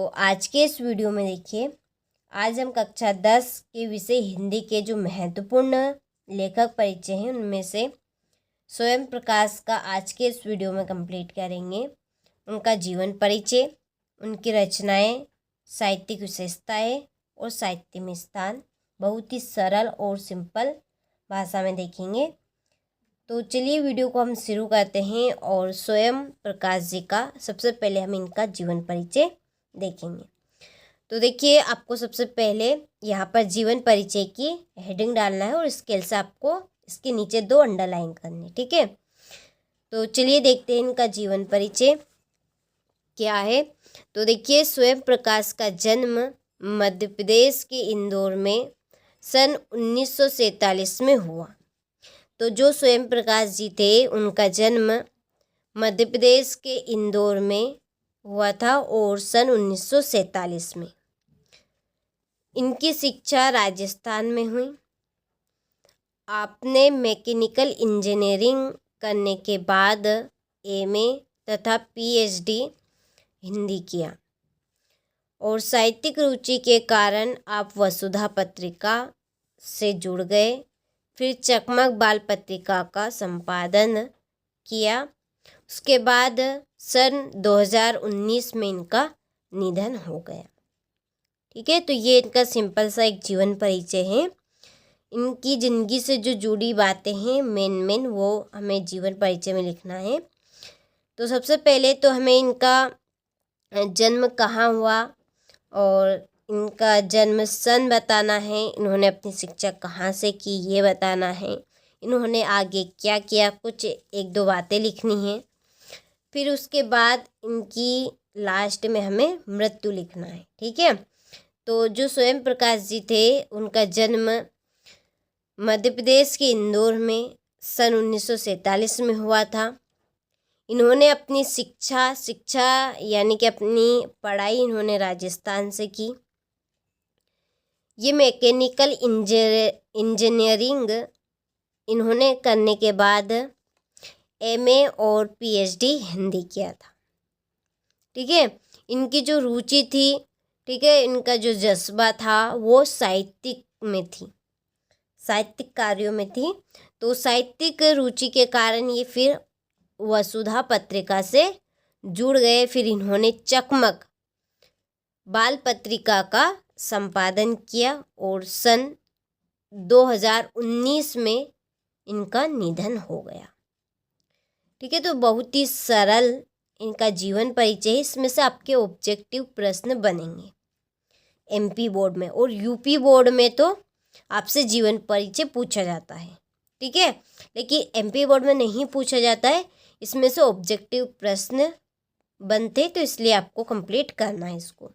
तो आज के इस वीडियो में देखिए, आज हम कक्षा 10 के विषय हिंदी के जो महत्वपूर्ण लेखक परिचय हैं उनमें से स्वयं प्रकाश का आज के इस वीडियो में कंप्लीट करेंगे। उनका जीवन परिचय, उनकी रचनाएं, साहित्यिक विशेषताएं और साहित्य में स्थान बहुत ही सरल और सिंपल भाषा में देखेंगे। तो चलिए वीडियो को हम शुरू करते हैं और स्वयं प्रकाश जी का सबसे पहले हम इनका जीवन परिचय देखेंगे। तो देखिए, आपको सबसे पहले यहाँ पर जीवन परिचय की हेडिंग डालना है और स्केल से आपको इसके नीचे 2 अंडरलाइन करने, ठीक है। तो चलिए देखते हैं इनका जीवन परिचय क्या है। तो देखिए, स्वयं प्रकाश का जन्म मध्य प्रदेश के इंदौर में सन 1947 में हुआ। तो जो स्वयं प्रकाश जी थे उनका जन्म मध्य प्रदेश के इंदौर में हुआ था और सन 1947 में। इनकी शिक्षा राजस्थान में हुई। आपने मैकेनिकल इंजीनियरिंग करने के बाद एमए तथा पीएचडी हिंदी किया और साहित्यिक रुचि के कारण आप वसुधा पत्रिका से जुड़ गए। फिर चकमक बाल पत्रिका का संपादन किया। उसके बाद सन 2019 में इनका निधन हो गया, ठीक है। तो ये इनका सिंपल सा एक जीवन परिचय है। इनकी ज़िंदगी से जो जुड़ी बातें हैं मेन वो हमें जीवन परिचय में लिखना है। तो सबसे पहले तो हमें इनका जन्म कहाँ हुआ और इनका जन्म सन बताना है। इन्होंने अपनी शिक्षा कहाँ से की ये बताना है। इन्होंने आगे क्या किया, कुछ 1-2 बातें लिखनी हैं। फिर उसके बाद इनकी लास्ट में हमें मृत्यु लिखना है, ठीक है। तो जो स्वयं प्रकाश जी थे उनका जन्म मध्य प्रदेश के इंदौर में सन 1947 में हुआ था। इन्होंने अपनी शिक्षा यानी कि अपनी पढ़ाई इन्होंने राजस्थान से की। ये मैकेनिकल इंजीनियरिंग इन्होंने करने के बाद एमए और पीएचडी हिंदी किया था, ठीक है। इनकी जो रुचि थी, ठीक है, इनका जो जज्बा था वो साहित्यिक में थी, साहित्यिक कार्यों में थी। तो साहित्यिक रुचि के कारण ये फिर वसुधा पत्रिका से जुड़ गए। फिर इन्होंने चकमक बाल पत्रिका का संपादन किया और सन 2019 में इनका निधन हो गया, ठीक है। तो बहुत ही सरल इनका जीवन परिचय है। इसमें से आपके ऑब्जेक्टिव प्रश्न बनेंगे एमपी बोर्ड में, और यूपी बोर्ड में तो आपसे जीवन परिचय पूछा जाता है, ठीक है। लेकिन एमपी बोर्ड में नहीं पूछा जाता है, इसमें से ऑब्जेक्टिव प्रश्न बनते, तो इसलिए आपको कंप्लीट करना है इसको।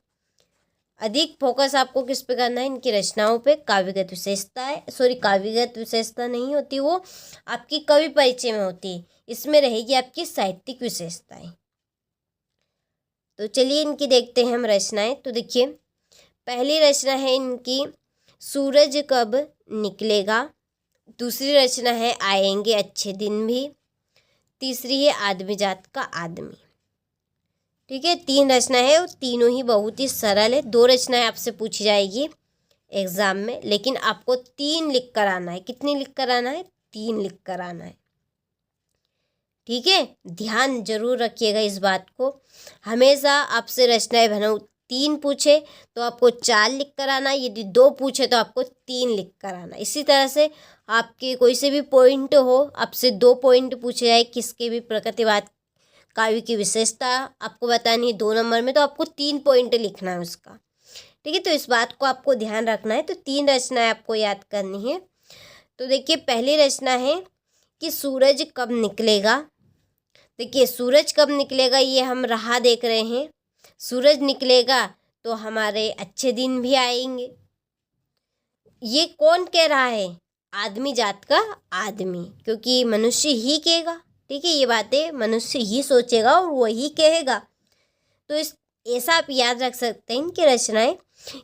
अधिक फोकस आपको किस पे करना है, इनकी रचनाओं पे। काव्यगत विशेषता नहीं होती, वो आपकी कवि परिचय में होती है। इसमें रहेगी आपकी साहित्यिक विशेषताएं। तो चलिए इनकी देखते हैं हम रचनाएं। तो देखिए, पहली रचना है इनकी सूरज कब निकलेगा। दूसरी रचना है आएंगे अच्छे दिन भी। तीसरी है आदमी जात का आदमी, ठीक है। 3 रचना है और तीनों ही बहुत ही सरल है। 2 रचनाएं आपसे पूछी जाएगी एग्जाम में, लेकिन आपको 3 लिख कर आना है। कितनी लिख कर आना है? 3 लिख कर आना है, ठीक है। ध्यान जरूर रखिएगा इस बात को। हमेशा आपसे रचनाएं बनाओ 3 पूछे तो आपको 4 लिख कर आना, यदि 2 पूछे तो आपको 3 लिख कर आना। इसी तरह से आपके कोई से भी पॉइंट हो, आपसे 2 पॉइंट पूछे जाए, किसके भी प्रकृतिवाद काव्य की विशेषता आपको बतानी है 2 नंबर में, तो आपको 3 पॉइंट लिखना है उसका, ठीक है। तो इस बात को आपको ध्यान रखना है। तो 3 रचनाएं आपको याद करनी है। तो देखिए, पहली रचना है कि सूरज कब निकलेगा। देखिए, सूरज कब निकलेगा ये हम राह देख रहे हैं। सूरज निकलेगा तो हमारे अच्छे दिन भी आएंगे। ये कौन कह रहा है? आदमी जात का आदमी, क्योंकि मनुष्य ही कहेगा, ठीक है। ये बातें मनुष्य ही सोचेगा और वही कहेगा। तो इस ऐसा आप याद रख सकते हैं इनकी रचनाएं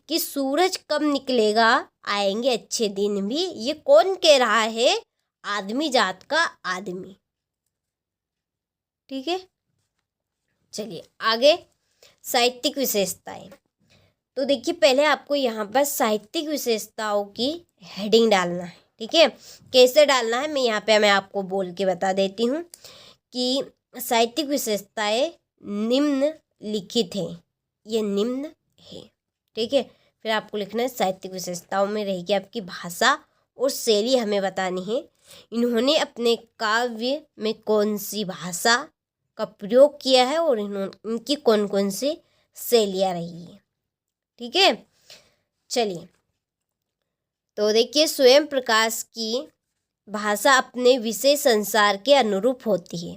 कि सूरज कब निकलेगा, आएंगे अच्छे दिन भी। ये कौन कह रहा है? आदमी जात का आदमी, ठीक है। चलिए आगे, साहित्यिक विशेषताएं। तो देखिए पहले आपको यहाँ पर साहित्यिक विशेषताओं की हेडिंग डालना है, ठीक है। कैसे डालना है मैं आपको बोल के बता देती हूँ कि साहित्यिक विशेषताएं निम्नलिखित हैं, ये निम्न है, ठीक है। फिर आपको लिखना है साहित्यिक विशेषताओं में रहेगी आपकी भाषा और शैली, हमें बतानी है इन्होंने अपने काव्य में कौन सी भाषा का प्रयोग किया है और इनकी कौन कौन सी शैलियाँ रही है, ठीक है। चलिए तो देखिए स्वयं प्रकाश की भाषा अपने विषय संसार के अनुरूप होती है,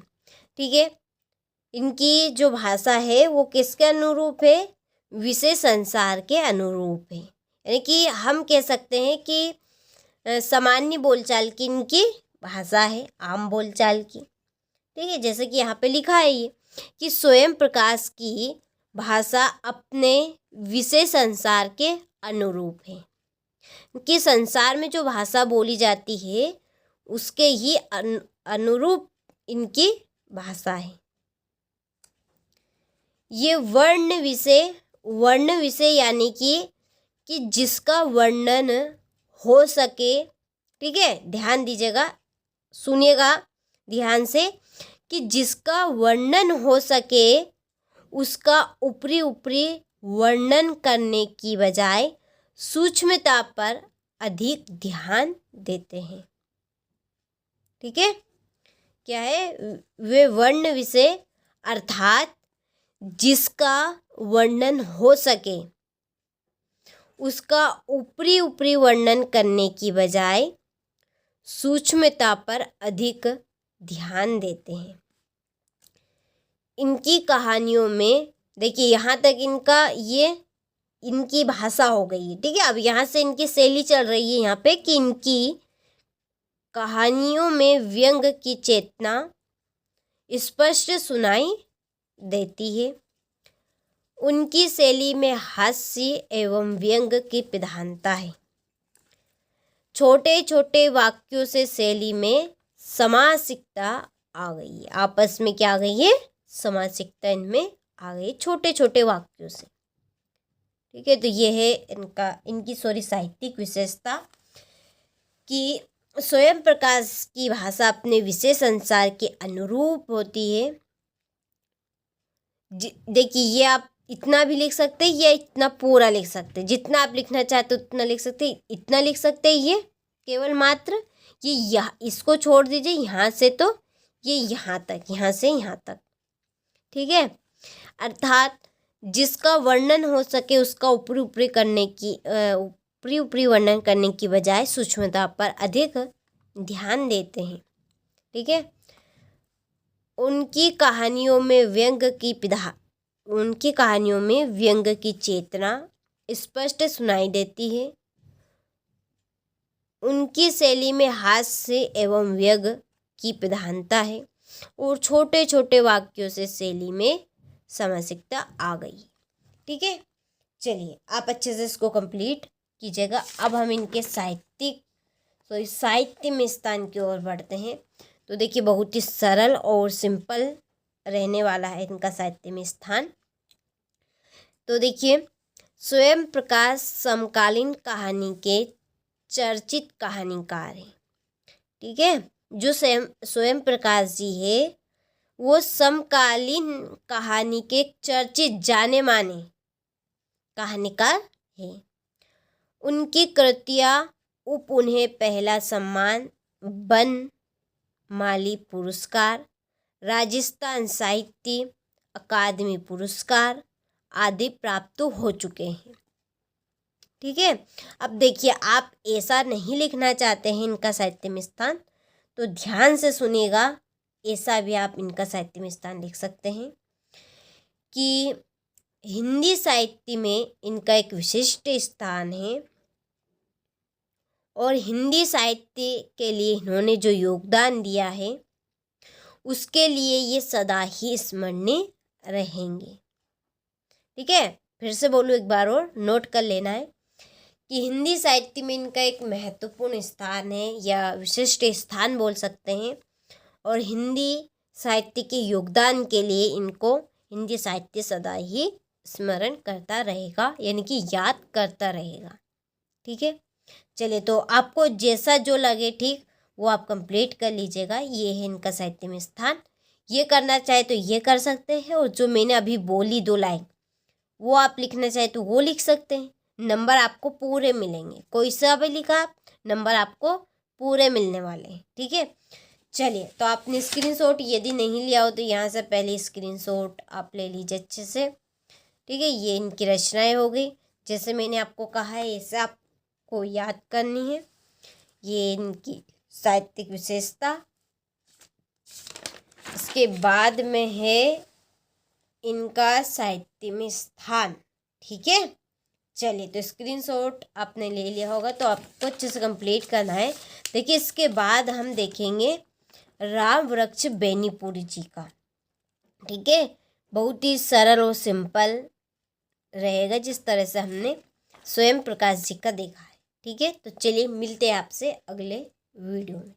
ठीक है। इनकी जो भाषा है वो किसके अनुरूप है, विषय संसार के अनुरूप है, यानी कि हम कह सकते हैं कि सामान्य बोलचाल की इनकी भाषा है, आम बोलचाल की, ठीक है। जैसे कि यहाँ पे लिखा है ये कि स्वयं प्रकाश की भाषा अपने विषय संसार के अनुरूप है, कि संसार में जो भाषा बोली जाती है उसके ही अनुरूप इनकी भाषा है। ये वर्ण विषय यानी कि जिसका वर्णन हो सके, ठीक है। ध्यान दीजिएगा, सुनिएगा ध्यान से, कि जिसका वर्णन हो सके उसका ऊपरी वर्णन करने की बजाय सूक्ष्मता पर अधिक ध्यान देते हैं, ठीक है। क्या है, वे वर्ण विषय अर्थात जिसका वर्णन हो सके उसका ऊपरी वर्णन करने की बजाय सूक्ष्मता पर अधिक ध्यान देते हैं। इनकी कहानियों में देखिए यहाँ तक इनकी भाषा हो गई है, ठीक है। अब यहाँ से इनकी शैली चल रही है यहाँ पे कि इनकी कहानियों में व्यंग की चेतना स्पष्ट सुनाई देती है। उनकी शैली में हास्य एवं व्यंग की प्रधानता है। छोटे छोटे वाक्यों से शैली में समासिकता आ गई है, आपस में क्या आ गई है, समासिकता इनमें आ गई, छोटे छोटे वाक्यों से, ठीक है। तो ये है इनकी साहित्यिक विशेषता कि स्वयं प्रकाश की भाषा अपने विषय संसार के अनुरूप होती है। देखिए ये आप इतना भी लिख सकते हैं या इतना पूरा लिख सकते हैं, जितना आप लिखना चाहते हो उतना लिख सकते हैं, इतना लिख सकते हैं। ये केवल मात्र ये इसको छोड़ दीजिए, यहाँ से तो ये यहाँ तक, यहाँ से यहाँ तक, ठीक है। अर्थात जिसका वर्णन हो सके उसका ऊपरी वर्णन करने की बजाय सूक्ष्मता पर अधिक ध्यान देते हैं, ठीक है। उनकी कहानियों में व्यंग की चेतना स्पष्ट सुनाई देती है। उनकी शैली में हास्य एवं व्यंग की प्रधानता है और छोटे छोटे वाक्यों से शैली में समासिकता आ गई, ठीक है। चलिए आप अच्छे से इसको कंप्लीट कीजिएगा। अब हम इनके साहित्य में स्थान की ओर बढ़ते हैं। तो देखिए बहुत ही सरल और सिंपल रहने वाला है इनका साहित्य में स्थान। तो देखिए स्वयं प्रकाश समकालीन कहानी के चर्चित कहानीकार हैं, ठीक है। जो स्वयं प्रकाश जी है वो समकालीन कहानी के चर्चित जाने माने कहानीकार है। उनकी कृतियाँ उन्हें पहला सम्मान बनमाली पुरस्कार, राजस्थान साहित्य अकादमी पुरस्कार आदि प्राप्त हो चुके हैं, ठीक है। अब देखिए आप ऐसा नहीं लिखना चाहते हैं इनका साहित्य में स्थान, तो ध्यान से सुनिएगा, ऐसा भी आप इनका साहित्य में स्थान लिख सकते हैं कि हिंदी साहित्य में इनका एक विशिष्ट स्थान है और हिंदी साहित्य के लिए इन्होंने जो योगदान दिया है उसके लिए ये सदा ही स्मरणीय रहेंगे, ठीक है। फिर से बोलूँ एक बार और नोट कर लेना है कि हिंदी साहित्य में इनका एक महत्वपूर्ण स्थान है या विशिष्ट स्थान बोल सकते हैं और हिंदी साहित्य के योगदान के लिए इनको हिंदी साहित्य सदा ही स्मरण करता रहेगा, यानी कि याद करता रहेगा। ठीक है, चलिए तो आपको जैसा जो लगे ठीक वो आप कंप्लीट कर लीजिएगा। ये है इनका साहित्य में स्थान। ये करना चाहे तो ये कर सकते हैं, और जो मैंने अभी बोली 2 लाइन वो आप लिखना चाहे तो वो लिख सकते हैं। नंबर आपको पूरे मिलेंगे, कोई सा भी लिखा आप, नंबर आपको पूरे मिलने वाले हैं। ठीक है, चलिए तो आपने स्क्रीनशॉट यदि नहीं लिया हो तो यहाँ से पहले स्क्रीनशॉट आप ले लीजिए अच्छे से। ठीक है, ये इनकी रचनाएं हो गई, जैसे मैंने आपको कहा है ऐसे आपको याद करनी है। ये इनकी साहित्यिक विशेषता, इसके बाद में है इनका साहित्य में स्थान। ठीक है, चलिए तो स्क्रीनशॉट आपने ले लिया होगा तो आपको अच्छे से कंप्लीट करना है। देखिए इसके बाद हम देखेंगे राम वृक्ष बेनीपुरी जी का। ठीक है, बहुत ही सरल और सिंपल रहेगा, जिस तरह से हमने स्वयं प्रकाश जी का देखा है। ठीक है, तो चलिए मिलते हैं आपसे अगले वीडियो में।